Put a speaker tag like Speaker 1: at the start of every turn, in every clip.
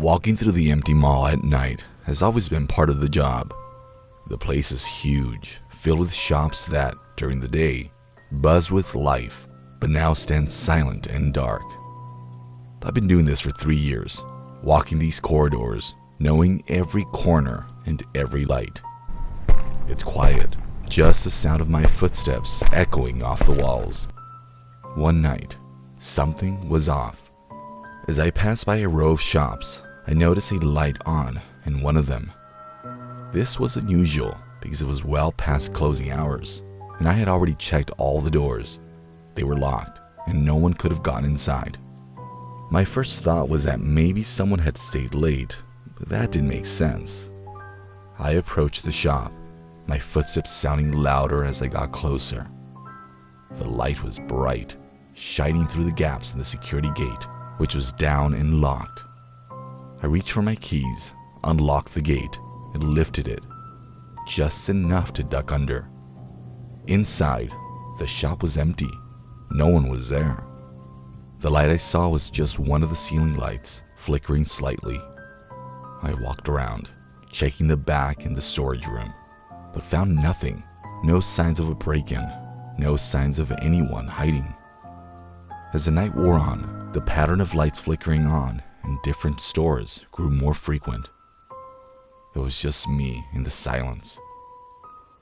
Speaker 1: Walking through the empty mall at night has always been part of the job. The place is huge, filled with shops that, during the day, buzz with life, but now stand silent and dark. I've been doing this for 3 years, walking these corridors, knowing every corner and every light. It's quiet, just the sound of my footsteps echoing off the walls. One night, something was off. As I passed by a row of shops, I noticed a light on in one of them. This was unusual because it was well past closing hours, and I had already checked all the doors. They were locked, and no one could have gotten inside. My first thought was that maybe someone had stayed late, but that didn't make sense. I approached the shop, my footsteps sounding louder as I got closer. The light was bright, shining through the gaps in the security gate, which was down and locked. I reached for my keys, unlocked the gate, and lifted it, just enough to duck under. Inside, the shop was empty. No one was there. The light I saw was just one of the ceiling lights, flickering slightly. I walked around, checking the back and the storage room, but found nothing. No signs of a break-in, no signs of anyone hiding. As the night wore on, the pattern of lights flickering on in different stores grew more frequent. It was just me in the silence.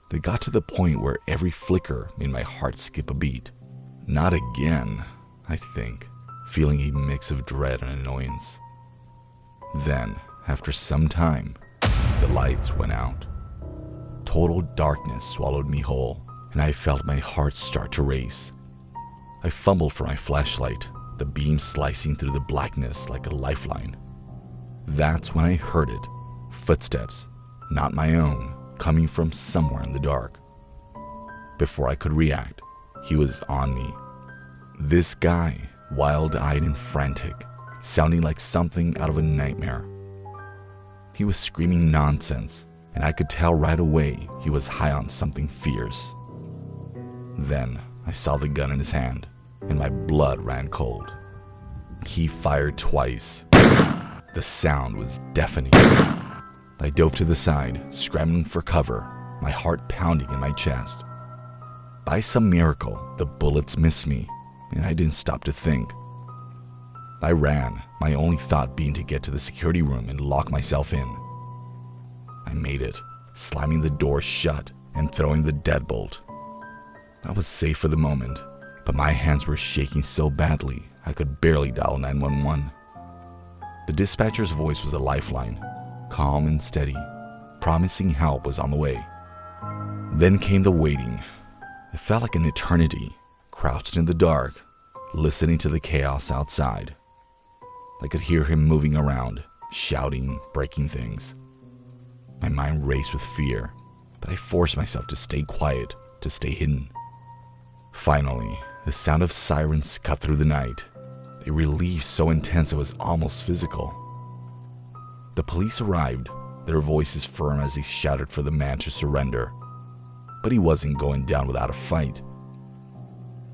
Speaker 1: They got to the point where every flicker made my heart skip a beat. Not again, I think, feeling a mix of dread and annoyance. Then, after some time, the lights went out. Total darkness swallowed me whole, and I felt my heart start to race. I fumbled for my flashlight, the beam slicing through the blackness like a lifeline. That's when I heard it. Footsteps, not my own, coming from somewhere in the dark. Before I could react, he was on me. This guy, wild-eyed and frantic, sounding like something out of a nightmare. He was screaming nonsense, and I could tell right away he was high on something fierce. Then I saw the gun in his hand, and my blood ran cold. He fired twice. The sound was deafening. I dove to the side, scrambling for cover, my heart pounding in my chest. By some miracle, the bullets missed me, and I didn't stop to think. I ran, my only thought being to get to the security room and lock myself in. I made it, slamming the door shut and throwing the deadbolt. I was safe for the moment, but my hands were shaking so badly I could barely dial 911. The dispatcher's voice was a lifeline, calm and steady, promising help was on the way. Then came the waiting. It felt like an eternity, crouched in the dark, listening to the chaos outside. I could hear him moving around, shouting, breaking things. My mind raced with fear, but I forced myself to stay quiet, to stay hidden. Finally, the sound of sirens cut through the night, a relief so intense it was almost physical. The police arrived, their voices firm as they shouted for the man to surrender. But he wasn't going down without a fight.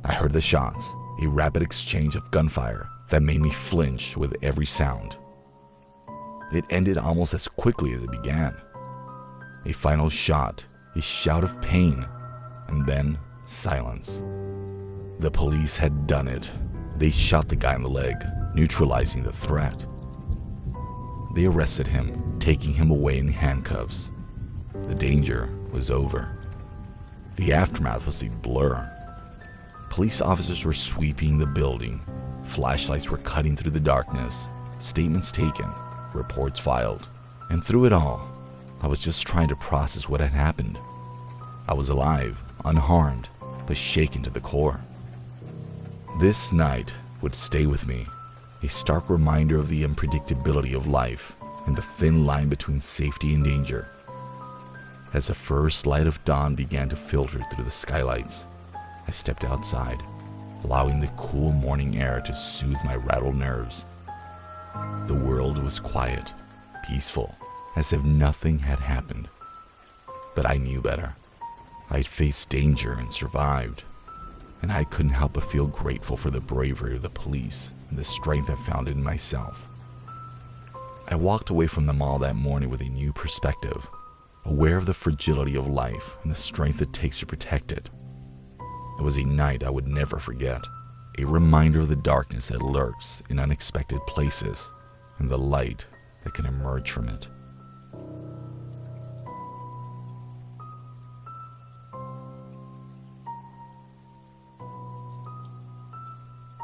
Speaker 1: I heard the shots, a rapid exchange of gunfire that made me flinch with every sound. It ended almost as quickly as it began. A final shot, a shout of pain, and then silence. The police had done it. They shot the guy in the leg, neutralizing the threat. They arrested him, taking him away in handcuffs. The danger was over. The aftermath was a blur. Police officers were sweeping the building. Flashlights were cutting through the darkness. Statements taken, reports filed. And through it all, I was just trying to process what had happened. I was alive, unharmed, but shaken to the core. This night would stay with me, a stark reminder of the unpredictability of life and the thin line between safety and danger. As the first light of dawn began to filter through the skylights, I stepped outside, allowing the cool morning air to soothe my rattled nerves. The world was quiet, peaceful, as if nothing had happened. But I knew better. I'd faced danger and survived, and I couldn't help but feel grateful for the bravery of the police and the strength I found in myself. I walked away from the mall that morning with a new perspective, aware of the fragility of life and the strength it takes to protect it. It was a night I would never forget, a reminder of the darkness that lurks in unexpected places and the light that can emerge from it.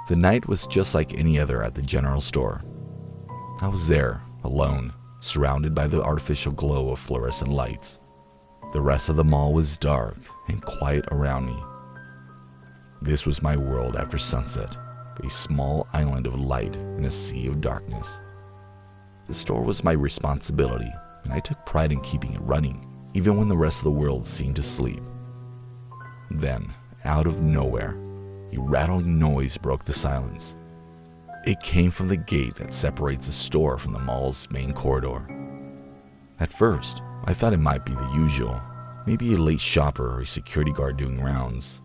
Speaker 1: The night was just like any other at the general store. I was there, alone, surrounded by the artificial glow of fluorescent lights. The rest of the mall was dark and quiet around me. This was my world after sunset, a small island of light in a sea of darkness. The store was my responsibility, and I took pride in keeping it running, even when the rest of the world seemed to sleep. Then, out of nowhere, a rattling noise broke the silence. It came from the gate that separates the store from the mall's main corridor. At first, I thought it might be the usual, maybe a late shopper or a security guard doing rounds.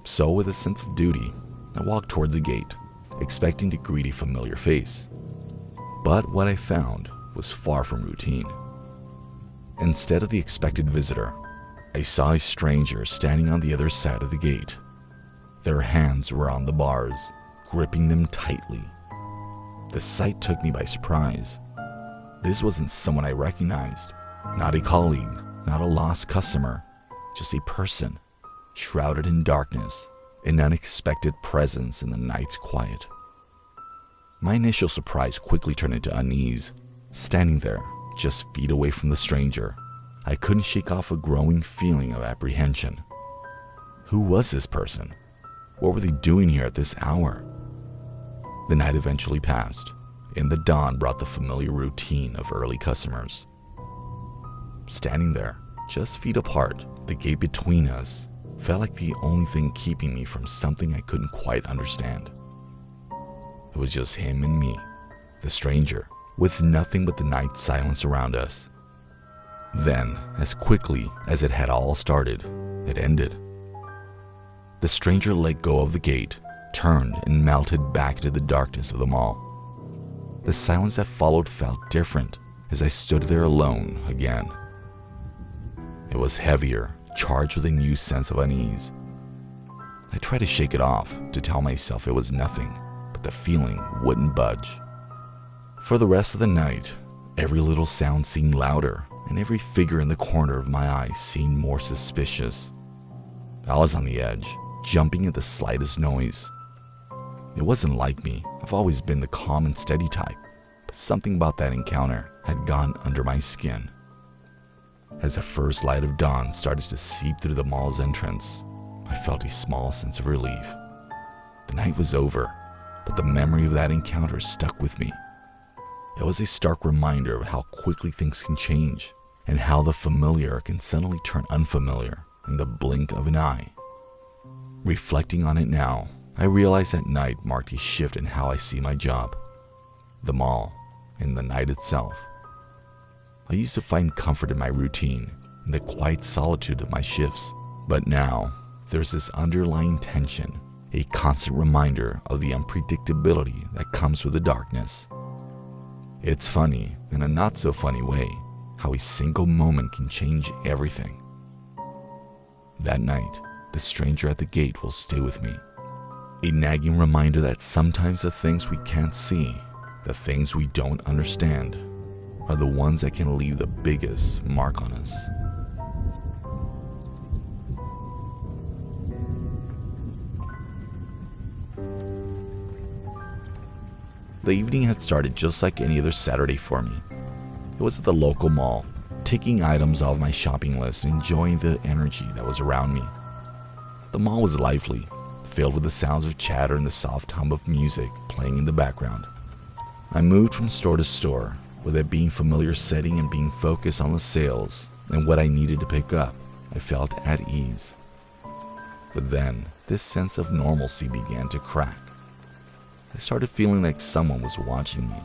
Speaker 1: So with a sense of duty, I walked towards the gate, expecting to greet a familiar face. But what I found was far from routine. Instead of the expected visitor, I saw a stranger standing on the other side of the gate. Their hands were on the bars, gripping them tightly. The sight took me by surprise. This wasn't someone I recognized, not a colleague, not a lost customer, just a person, shrouded in darkness, an unexpected presence in the night's quiet. My initial surprise quickly turned into unease. Standing there, just feet away from the stranger, I couldn't shake off a growing feeling of apprehension. Who was this person? What were they doing here at this hour? The night eventually passed, and the dawn brought the familiar routine of early customers. Standing there, just feet apart, the gate between us felt like the only thing keeping me from something I couldn't quite understand. It was just him and me, the stranger, with nothing but the night silence around us. Then, as quickly as it had all started, it ended. The stranger let go of the gate, turned and melted back into the darkness of the mall. The silence that followed felt different as I stood there alone again. It was heavier, charged with a new sense of unease. I tried to shake it off, to tell myself it was nothing, but the feeling wouldn't budge. For the rest of the night, every little sound seemed louder, and every figure in the corner of my eye seemed more suspicious. I was on the edge, jumping at the slightest noise. It wasn't like me. I've always been the calm and steady type, but something about that encounter had gone under my skin. As the first light of dawn started to seep through the mall's entrance, I felt a small sense of relief. The night was over, but the memory of that encounter stuck with me. It was a stark reminder of how quickly things can change, and how the familiar can suddenly turn unfamiliar in the blink of an eye. Reflecting on it now, I realize that night marked a shift in how I see my job, the mall, and the night itself. I used to find comfort in my routine, in the quiet solitude of my shifts, but now there's this underlying tension, a constant reminder of the unpredictability that comes with the darkness. It's funny, in a not so funny way, how a single moment can change everything. That night, the stranger at the gate will stay with me. A nagging reminder that sometimes the things we can't see, the things we don't understand, are the ones that can leave the biggest mark on us. The evening had started just like any other Saturday for me. It was at the local mall, ticking items off my shopping list and enjoying the energy that was around me. The mall was lively, filled with the sounds of chatter and the soft hum of music playing in the background. I moved from store to store, with it being familiar setting and being focused on the sales and what I needed to pick up. I felt at ease. But then, this sense of normalcy began to crack. I started feeling like someone was watching me.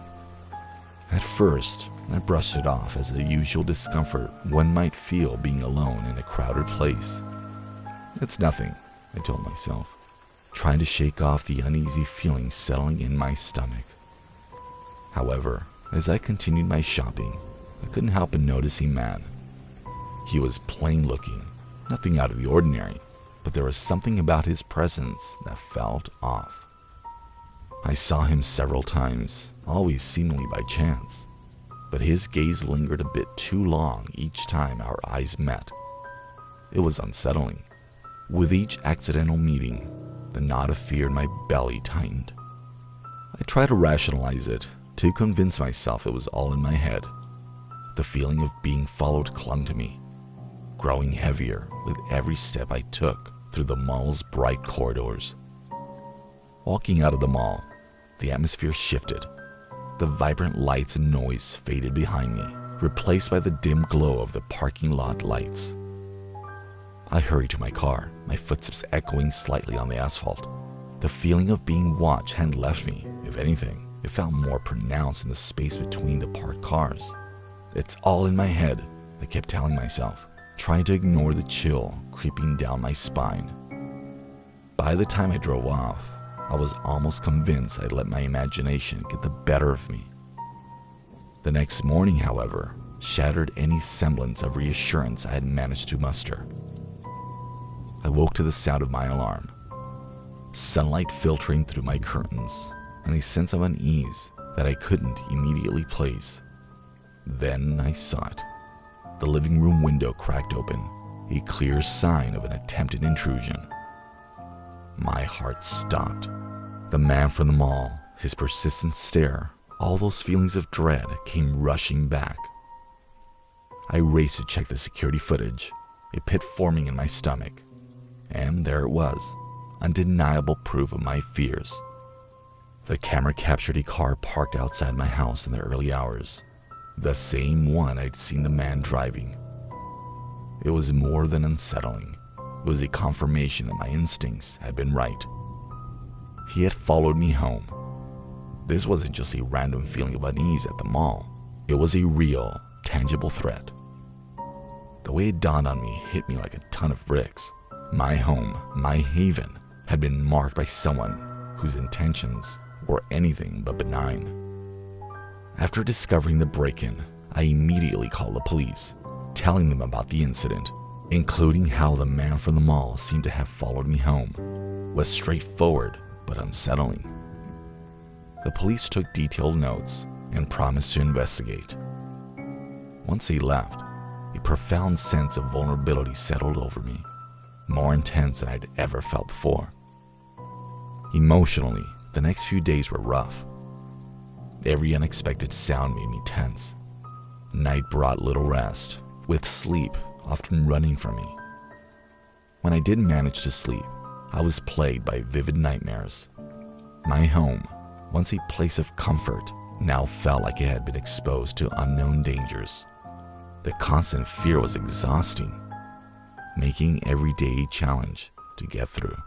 Speaker 1: At first, I brushed it off as the usual discomfort one might feel being alone in a crowded place. It's nothing, I told myself, trying to shake off the uneasy feeling settling in my stomach. However, As I continued my shopping, I couldn't help but notice a man. He was plain looking, nothing out of the ordinary, but there was something about his presence that felt off. I saw him several times, always seemingly by chance, but his gaze lingered a bit too long each time our eyes met. It was unsettling. With each accidental meeting, the knot of fear in my belly tightened. I tried to rationalize it, to convince myself it was all in my head. The feeling of being followed clung to me, growing heavier with every step I took through the mall's bright corridors. Walking out of the mall, the atmosphere shifted. The vibrant lights and noise faded behind me, replaced by the dim glow of the parking lot lights. I hurried to my car, my footsteps echoing slightly on the asphalt. The feeling of being watched hadn't left me. If anything, it felt more pronounced in the space between the parked cars. It's all in my head, I kept telling myself, trying to ignore the chill creeping down my spine. By the time I drove off, I was almost convinced I'd let my imagination get the better of me. The next morning, however, shattered any semblance of reassurance I had managed to muster. I woke to the sound of my alarm, sunlight filtering through my curtains, and a sense of unease that I couldn't immediately place. Then I saw it. The living room window cracked open, a clear sign of an attempted intrusion. My heart stopped. The man from the mall, his persistent stare, all those feelings of dread came rushing back. I raced to check the security footage, a pit forming in my stomach. And there it was, undeniable proof of my fears. The camera captured a car parked outside my house in the early hours, the same one I'd seen the man driving. It was more than unsettling. It was a confirmation that my instincts had been right. He had followed me home. This wasn't just a random feeling of unease at the mall. It was a real, tangible threat. The way it dawned on me hit me like a ton of bricks. My home, my haven, had been marked by someone whose intentions were anything but benign. After discovering the break-in, I immediately called the police, telling them about the incident, including how the man from the mall seemed to have followed me home, was straightforward but unsettling. The police took detailed notes and promised to investigate. Once they left, a profound sense of vulnerability settled over me, more intense than I'd ever felt before. Emotionally, the next few days were rough. Every unexpected sound made me tense. Night brought little rest, with sleep often running from me. When I did manage to sleep, I was plagued by vivid nightmares. My home, once a place of comfort, now felt like it had been exposed to unknown dangers. The constant fear was exhausting, making every day a challenge to get through.